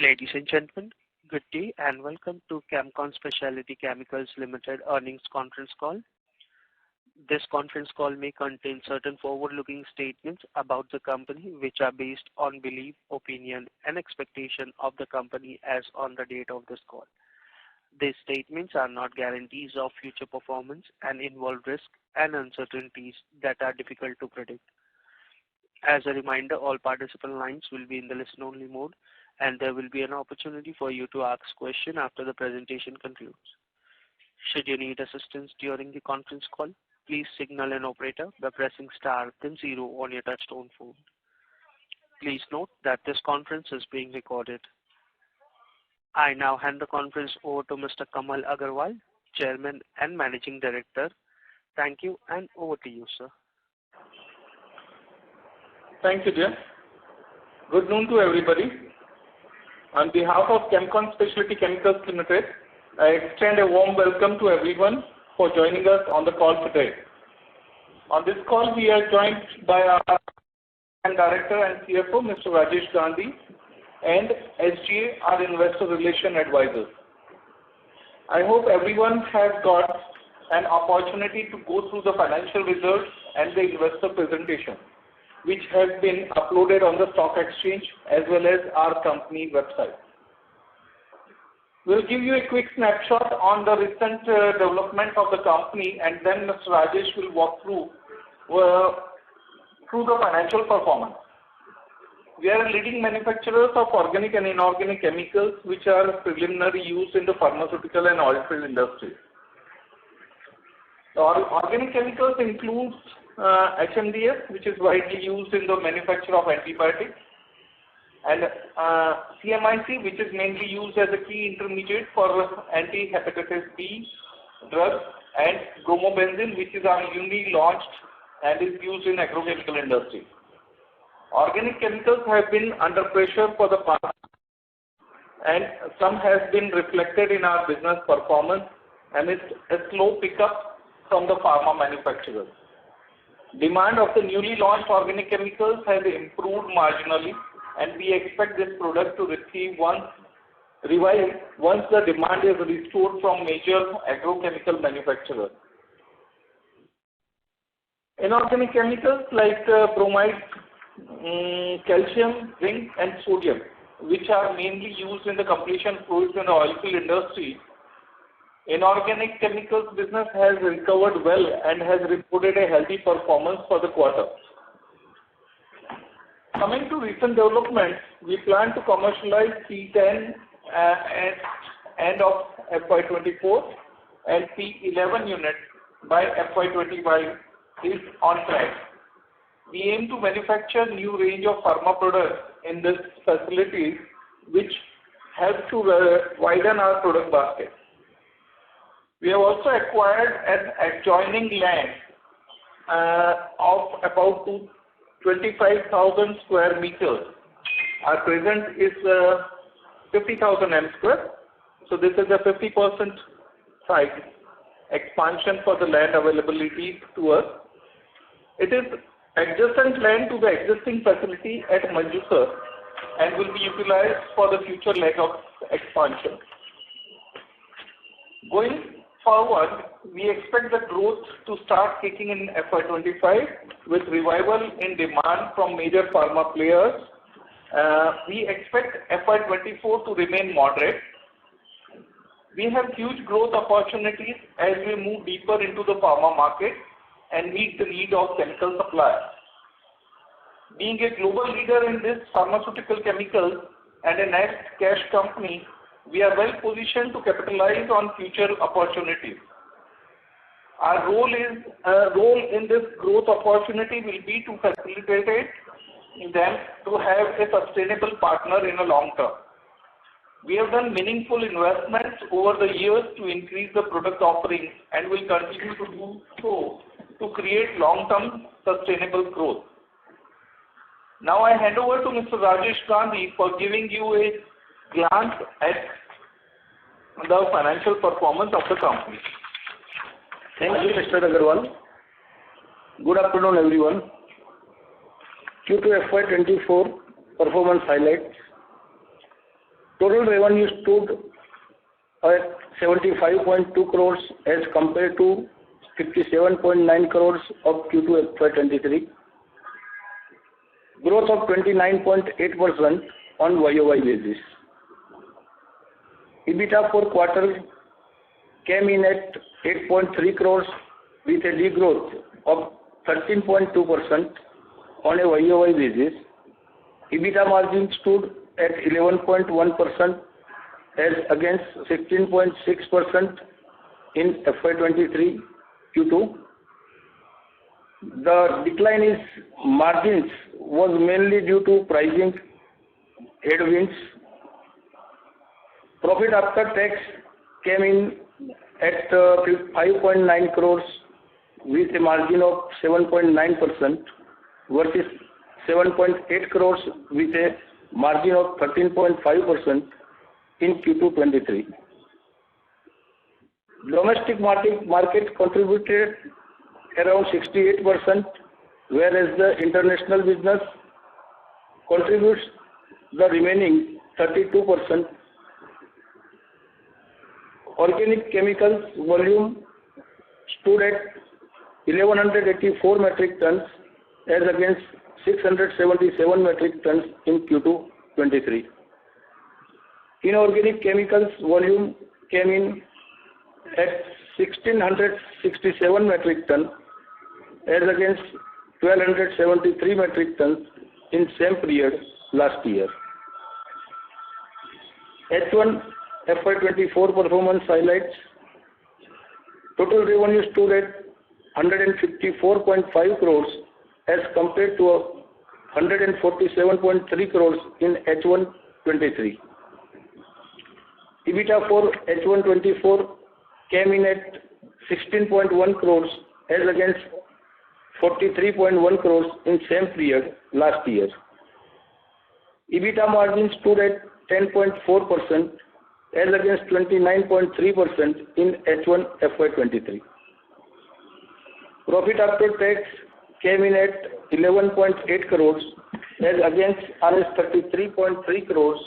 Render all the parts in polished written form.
Ladies and gentlemen, good day and welcome to Chemcon Speciality Chemicals Limited earnings conference call. This conference call may contain certain forward-looking statements about the company which are based on belief, opinion, and expectation of the company as on the date of this call. These statements are not guarantees of future performance and involve risks and uncertainties that are difficult to predict. As a reminder, all participant lines will be in the listen-only mode, and there will be an opportunity for you to ask questions after the presentation concludes. Should you need assistance during the conference call, please signal an operator by pressing star then 0 on your touchtone phone. Please note that this conference is being recorded. I now hand the conference over to Mr. Kamal Agarwal, Chairman and Managing Director. Thank you, and over to you, sir. Thank you, Jim. Good noon to everybody. On behalf of Chemcon Speciality Chemicals Limited, I extend a warm welcome to everyone for joining us on the call today. On this call, we are joined by our Director and CFO, Mr. Rajesh Gandhi, and SGA, our Investor Relation Advisors. I hope everyone has got an opportunity to go through the financial results and the investor presentation, which has been uploaded on the stock exchange as well as our company website. We'll give you a quick snapshot on the recent development of the company, and then Mr. Rajesh will walk through the financial performance. We are leading manufacturers of organic and inorganic chemicals which are preliminary used in the pharmaceutical and oilfield industry. Our organic chemicals includes HMDS, which is widely used in the manufacture of antibiotics, and CMIC, which is mainly used as a key intermediate for anti-hepatitis B drugs, and bromobenzene, which is our newly launched and is used in agrochemical industry. Organic chemicals have been under pressure for the past, and some has been reflected in our business performance amidst a slow pickup from the pharma manufacturers. Demand of the newly launched organic chemicals has improved marginally, and we expect this product to revive once the demand is restored from major agrochemical manufacturers. Inorganic chemicals like bromide, calcium, zinc, and sodium, which are mainly used in the completion fluids in the oilfield industry. Inorganic chemicals business has recovered well and has reported a healthy performance for the quarter. Coming to recent developments, we plan to commercialize P10 at end of FY24 and P11 unit by FY25 is on track. We aim to manufacture new range of pharma products in this facility, which helps to widen our product basket. We have also acquired an adjoining land of about 25,000 square meters. Our present is 50,000 m square. So this is a 50% site expansion for the land availability to us. It is adjacent land to the existing facility at Manjusar and will be utilized for the future leg of expansion. Going forward, we expect the growth to start kicking in FY25 with revival in demand from major pharma players. We expect FY24 to remain moderate. We have huge growth opportunities as we move deeper into the pharma market and meet the need of chemical suppliers. Being a global leader in this pharmaceutical chemicals and a net cash company, we are well positioned to capitalize on future opportunities. Our role in this growth opportunity will be to facilitate them to have a sustainable partner in the long term. We have done meaningful investments over the years to increase the product offerings and will continue to do so to create long-term sustainable growth. Now I hand over to Mr. Rajesh Gandhi for giving you a glance at the financial performance of the company. Thank you, Mr. Agarwal. Good afternoon, everyone. Q2 FY24 performance highlights. Total revenue stood at 75.2 crores as compared to 57.9 crores of Q2 FY23. Growth of 29.8% on YOY basis. EBITDA for quarter came in at 8.3 crores with a degrowth of 13.2% on a YOY basis. EBITDA margin stood at 11.1% as against 16.6% in FY23 Q2. The decline in margins was mainly due to pricing headwinds. Profit after tax came in at 5.9 crores with a margin of 7.9% versus 7.8 crores with a margin of 13.5% in Q2 23. Domestic market contributed around 68%, whereas the international business contributes the remaining 32%. Organic chemicals volume stood at 1184 metric tons as against 677 metric tons in Q2 23. Inorganic chemicals volume came in at 1667 metric tons as against 1273 metric tons in same period last year. H1 FY24 performance highlights. Total revenue stood at 154.5 crores as compared to 147.3 crores in H1 23. EBITDA for H1 24 came in at 16.1 crores as against 43.1 crores in same period last year. EBITDA margin stood at 10.4% as against 29.3% in H1 FY23. Profit after tax came in at 11.8 crores as against Rs 33.3 crores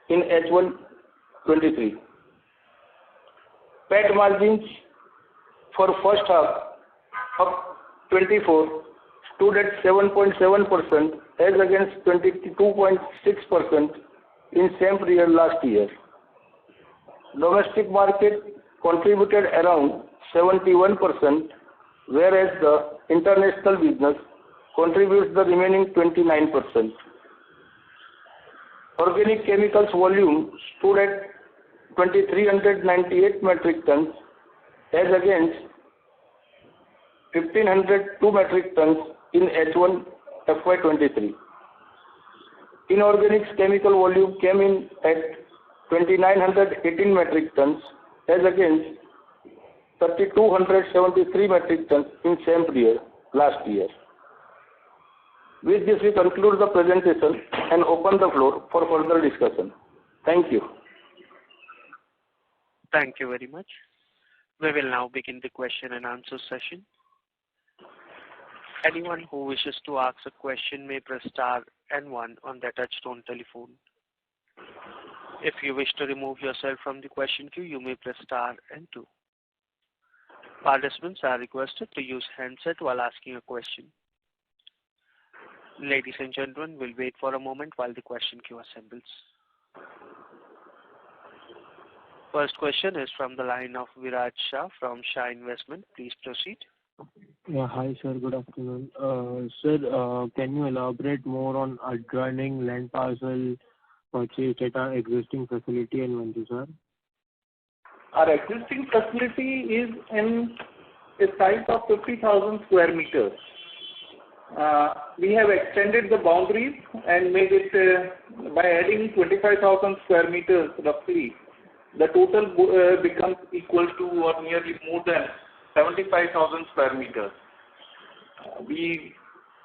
in H1 23. PAT margins for first half of 24 stood at 7.7% as against 22.6% in same period last year. Domestic market contributed around 71%, whereas the international business contributes the remaining 29%. Organic chemicals volume stood at 2,398 metric tons as against 1,502 metric tons in H1 FY23. Inorganic chemical volume came in at 2,918 metric tons as against 3,273 metric tons in same period last year. With this, we conclude the presentation and open the floor for further discussion. Thank you. Thank you very much. We will now begin the question and answer session. Anyone who wishes to ask a question may press star and one on their touchtone telephone. If you wish to remove yourself from the question queue, you may press star and two. Participants are requested to use handset while asking a question. Ladies and gentlemen, we'll wait for a moment while the question queue assembles. First question is from the line of Viraj Shah from Shah Investment. Please proceed. Yeah, hi sir, good afternoon. Sir, can you elaborate more on adjoining land parcel purchased at our existing facility in Manjusar? Our existing facility is in a size of 50,000 square meters. We have extended the boundaries and made it by adding 25,000 square meters roughly. The total becomes equal to or nearly more than 75,000 square meters. We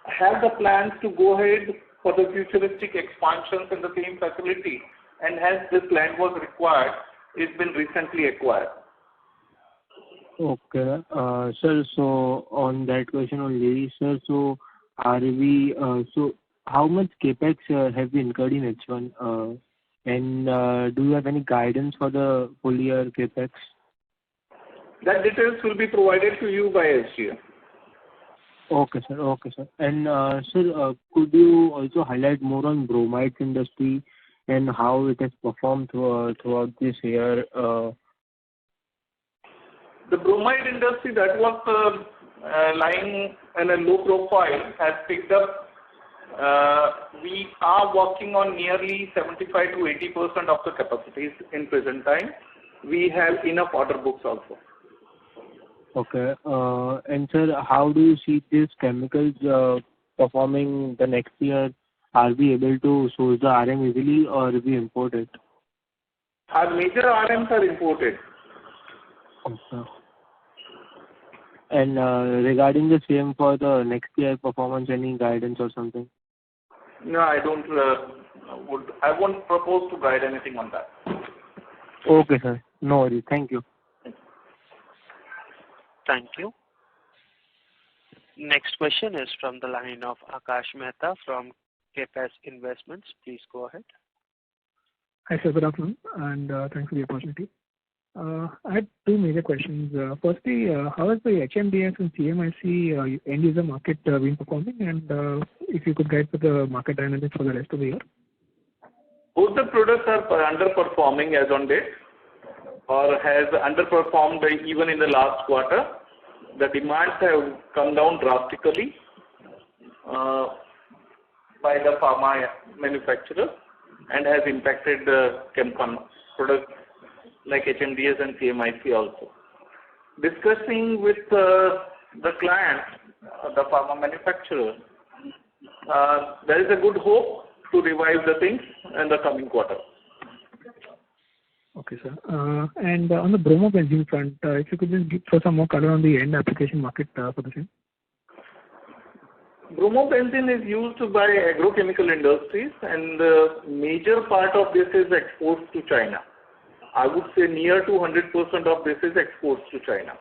have the plans to go ahead for the futuristic expansions in the same facility, and hence this land was required. It's been recently acquired. Okay, sir. So on that question only, sir. So are we? So how much capex have we incurred in H1? And do you have any guidance for the full year CapEx? That details will be provided to you by SGA. Okay, sir. Okay, sir. And sir, could you also highlight more on bromide industry and how it has performed throughout this year? The bromide industry that was lying in a low profile has picked up. We are working on nearly 75 to 80% of the capacities in present time. We have enough order books also. Okay. And sir, how do you see these chemicals performing the next year? Are we able to source the RM easily or we import it? Our major RMs are imported. Okay. And regarding the same for the next year performance, any guidance or something? No, I don't. I won't propose to guide anything on that. Okay, sir. No worries. Thank you. Thank you. Next question is from the line of Akash Mehta from KPS Investments. Please go ahead. Hi, sir. Good afternoon, and thanks for the opportunity. I had two major questions. Firstly, how has the HMDS and CMIC end user market been performing, and if you could guide for the market dynamics for the rest of the year? Both the products are underperforming as on date, or has underperformed even in the last quarter. The demands have come down drastically by the pharma manufacturer and has impacted the Chemcon products like HMDS and CMIC also. Discussing with the client, the pharma manufacturer, there is a good hope to revive the things in the coming quarter. Okay, sir. And on the bromobenzene front, if you could just throw some more color on the end application market for the same. Bromobenzene is used by agrochemical industries, and the major part of this is exports to China. I would say near to 100% of this is exports to China.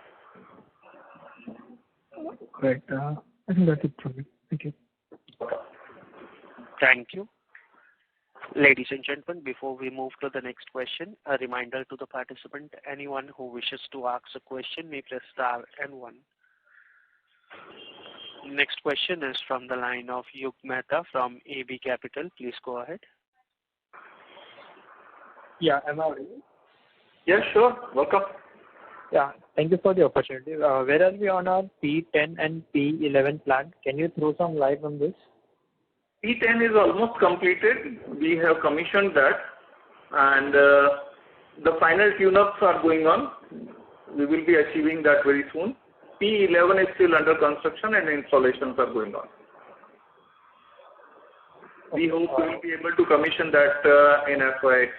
Correct. I think that's it from me. Thank you. Thank you. Ladies and gentlemen, before we move to the next question, a reminder to the participant, anyone who wishes to ask a question may press star and 1. Next question is from the line of Yug Mehta from AB Capital. Please go ahead. Yeah, am I audible? Yes, sure. Welcome. Yeah, thank you for the opportunity. Where are we on our P10 and P11 plant? Can you throw some light on this? P10 is almost completed. We have commissioned that, and the final tune-ups are going on. We will be achieving that very soon. P11 is still under construction and installations are going on. We hope we will be able to commission that in FY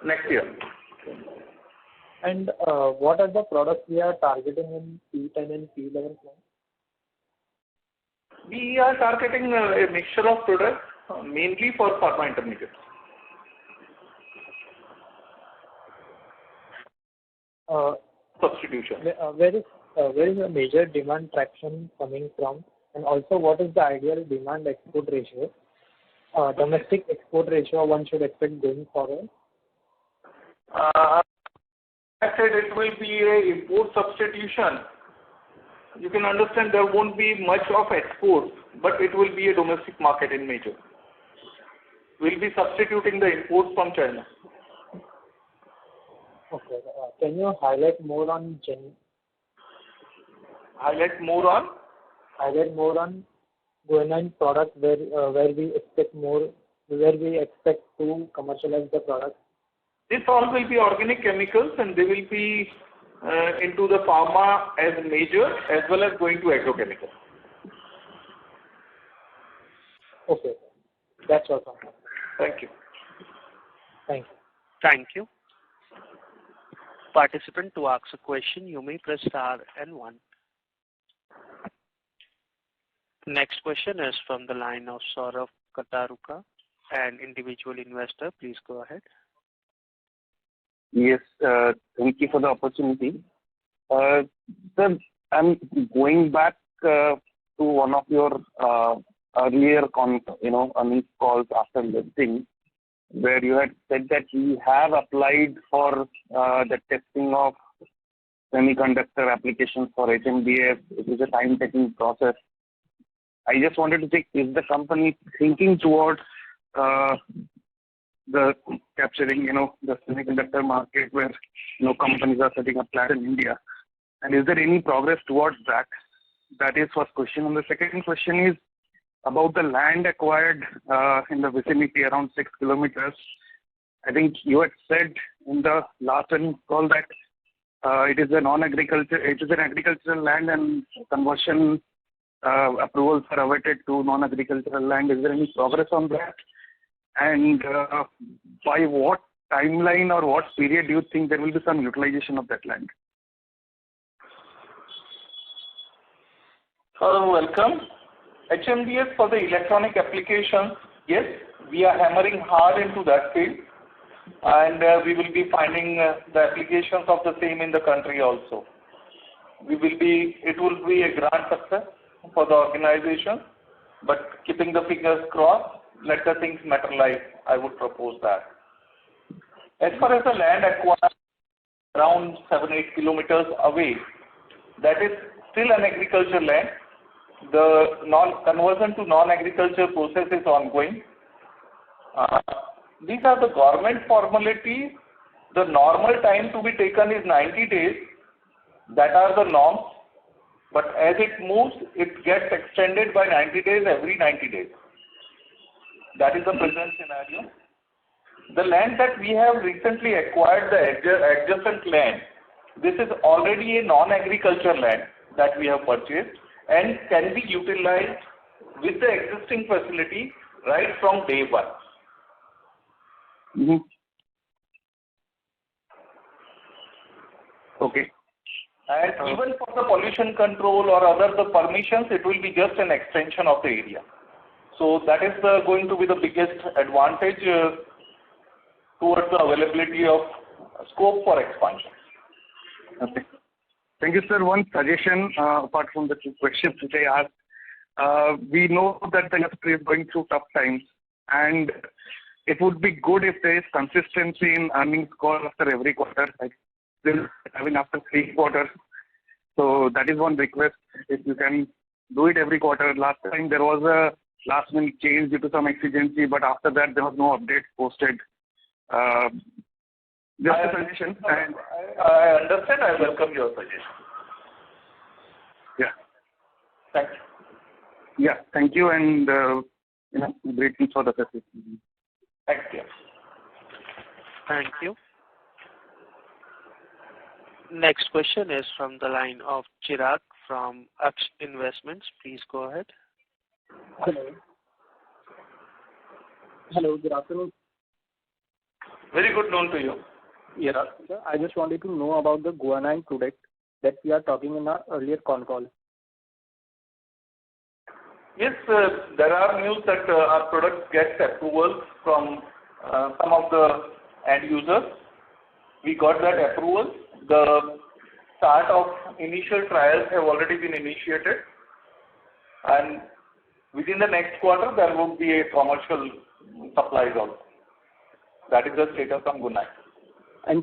next year. And what are the products we are targeting in P10 and P11 plant? We are targeting a mixture of products, mainly for pharma intermediates. Substitution. Where is the major demand traction coming from? And also, what is the ideal demand export ratio? Domestic export ratio one should expect going forward? I said it will be a import substitution. You can understand there won't be much of exports, but it will be a domestic market in major. We'll be substituting the imports from China. Okay. Can you highlight more on Highlight more on? Highlight more on guanine product where we expect to commercialize the product. This all will be organic chemicals, and they will be into the pharma as major as well as going to agrochemical. Okay. That's all from me. Thank you. Thank you. Thank you. Participant, to ask a question, you may press star and 1. Next question is from the line of Saurav Kataruka, an individual investor. Please go ahead. Yes, thank you for the opportunity. Sir, I'm going back to one of your earlier earnings calls after listing. where you had said that we have applied for the testing of semiconductor applications for HMDS. It is a time-taking process. I just wanted to check, is the company thinking towards the capturing, the semiconductor market where, companies are setting up plant in India? And is there any progress towards that? That is first question. And the second question is about the land acquired in the vicinity around 6 kilometers. I think you had said in the last earnings call that it is an agricultural land and conversion approvals are awaited to non-agricultural land. Is there any progress on that? And by what timeline or what period do you think there will be some utilization of that land? Hello, welcome. HMDS for the electronic applications, yes, we are hammering hard into that field, and we will be finding the applications of the same in the country also. It will be a grand success for the organization, but keeping the fingers crossed, let the things materialize, I would propose that. As far as the land acquired around 7-8 kilometers away, that is still an agriculture land. The conversion to non-agriculture process is ongoing. These are the government formalities. The normal time to be taken is 90 days. That are the norms. But as it moves, it gets extended by 90 days every 90 days. That is the present scenario. The land that we have recently acquired, the adjacent land, this is already a non-agriculture land that we have purchased and can be utilized with the existing facility right from day one. Mm-hmm. Okay. And even for the pollution control or other the permissions, it will be just an extension of the area. So that is going to be the biggest advantage towards the availability of scope for expansion. Okay. Thank you, sir. One suggestion, apart from the two questions which I asked, we know that the industry is going through tough times, and it would be good if there is consistency in earnings call after every quarter, like still having after 3 quarters. So that is one request, if you can do it every quarter. Last time there was a last minute change due to some exigency, but after that there was no update posted. Just a suggestion. And I understand. I welcome your suggestion. Yeah. Thank you. Yeah. Thank you, and great things for the facility. Thank you. Thank you. Next question is from the line of Chirag from Aksh Investments. Please go ahead. Hello, good afternoon. Very good noon to you. Yes, sir. I just wanted to know about the guanine product that we are talking in our earlier con call. Yes, there are news that our product gets approval from some of the end users. We got that approval. The start of initial trials have already been initiated, and within the next quarter there will be a commercial supplies also. That is the status on guanine. And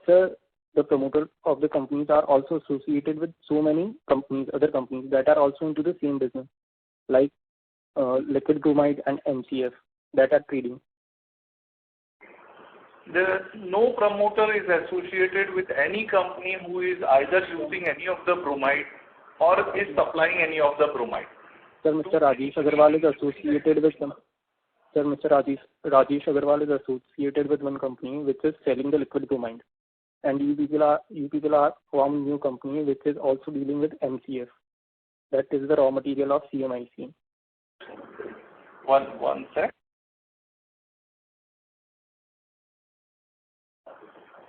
sir, the promoter of the companies are also associated with so many companies, other companies that are also into the same business, like liquid bromide and MCF that are trading. No promoter is associated with any company who is either using any of the bromide or is supplying any of the bromide. Sir, Mr. Rajesh Agarwal is associated with them. Sir, Mr. Rajesh Agarwal is associated with one company which is selling the liquid bromide, and you people are forming new company which is also dealing with MCF. That is the raw material of CMIC. One sec.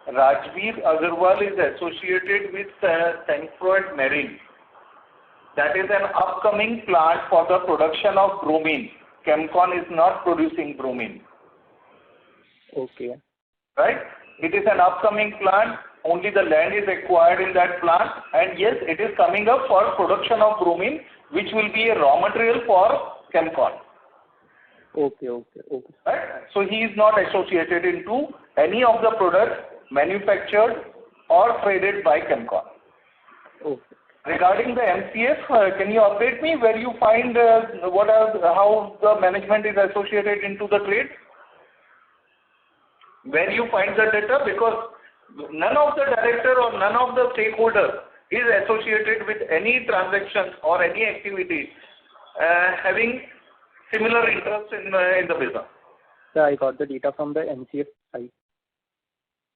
Rajveer Agarwal is associated with Sankfroid Marine. That is an upcoming plant for the production of bromine. Chemcon is not producing bromine. Okay. Right? It is an upcoming plant. Only the land is acquired in that plant. And yes, it is coming up for production of bromine, which will be a raw material for Chemcon. Okay. Right? So he is not associated into any of the products manufactured or traded by Chemcon. Okay. Regarding the MCF, can you update me where you find how the management is associated into the trade? Where you find the data? Because none of the director or none of the stakeholder is associated with any transactions or any activity having similar interest in the business. Sir, I got the data from the MCF site.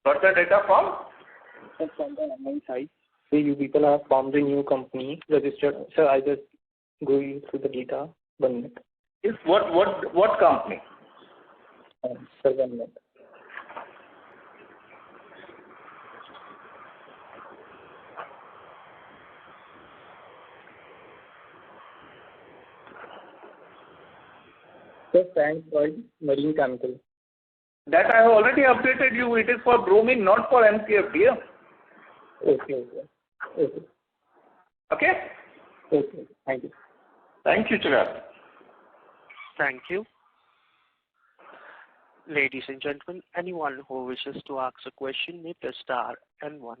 Got the data from? From the online site. So you people have formed a new company, registered. Sir, I just go through the data. 1 minute. Is what company? Sir, 1 minute. Sir, Frank Lloyd Marine Chemical. That I have already updated you. It is for bromine, not for MCF, dear. Okay. Okay? Okay. Thank you. Thank you, Chirag. Thank you. Ladies and gentlemen, anyone who wishes to ask a question may press star and 1.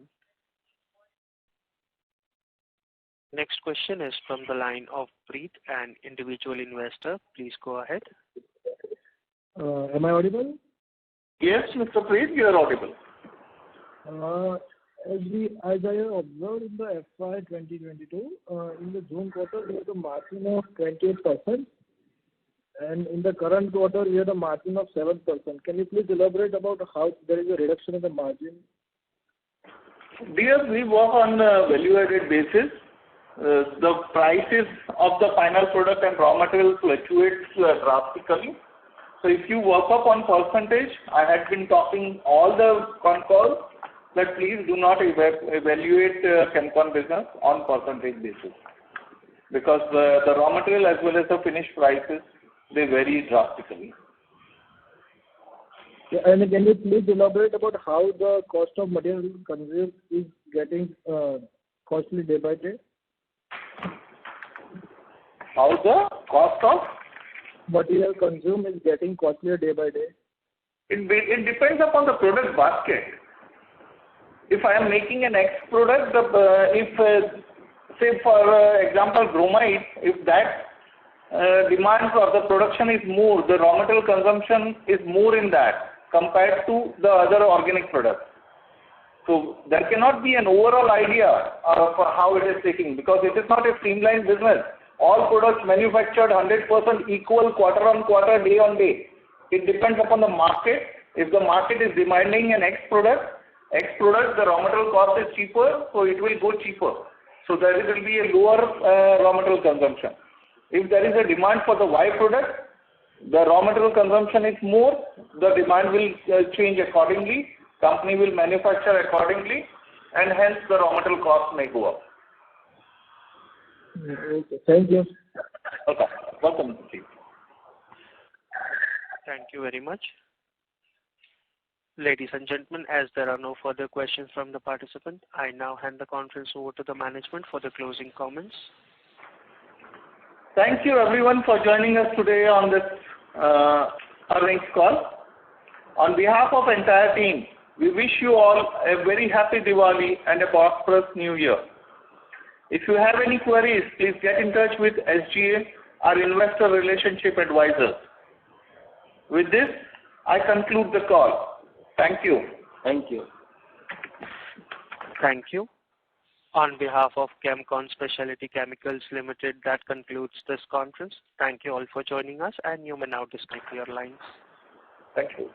Next question is from the line of Preet, an individual investor. Please go ahead. Am I audible? Yes, Mr. Preet, you are audible. As I have observed in the FY 2022, in the June quarter, we had a margin of 28%, and in the current quarter, we had a margin of 7%. Can you please elaborate about how there is a reduction in the margin? Dear, we work on a value-added basis. The prices of the final product and raw material fluctuates drastically. So if you work up on percentage, I had been talking all the Concall that please do not evaluate Chemcon business on percentage basis, because the raw material as well as the finished prices, they vary drastically. Yeah, and can you please elaborate about how the cost of material consumed is getting costly day by day? How the cost of material consumed is getting costlier day by day? It depends upon the product basket. If I am making an X product, say for example bromide, if that demand for the production is more, the raw material consumption is more in that compared to the other organic products. So there cannot be an overall idea of how it is taking, because it is not a streamlined business. All products manufactured 100% equal quarter on quarter, day on day. It depends upon the market. If the market is demanding an X product, the raw material cost is cheaper, so it will go cheaper. So there will be a lower raw material consumption. If there is a demand for the Y product, the raw material consumption is more, the demand will change accordingly, company will manufacture accordingly, and hence the raw material cost may go up. Okay, thank you. Okay, welcome. Thank you very much. Ladies and gentlemen, as there are no further questions from the participant, I now hand the conference over to the management for the closing comments. Thank you everyone for joining us today on this earnings call. On behalf of entire team, we wish you all a very happy Diwali and a prosperous New Year. If you have any queries, please get in touch with SGA, our investor relationship advisor. With this, I conclude the call. Thank you. Thank you. Thank you. On behalf of Chemcon Speciality Chemicals Limited, that concludes this conference. Thank you all for joining us, and you may now disconnect your lines. Thank you.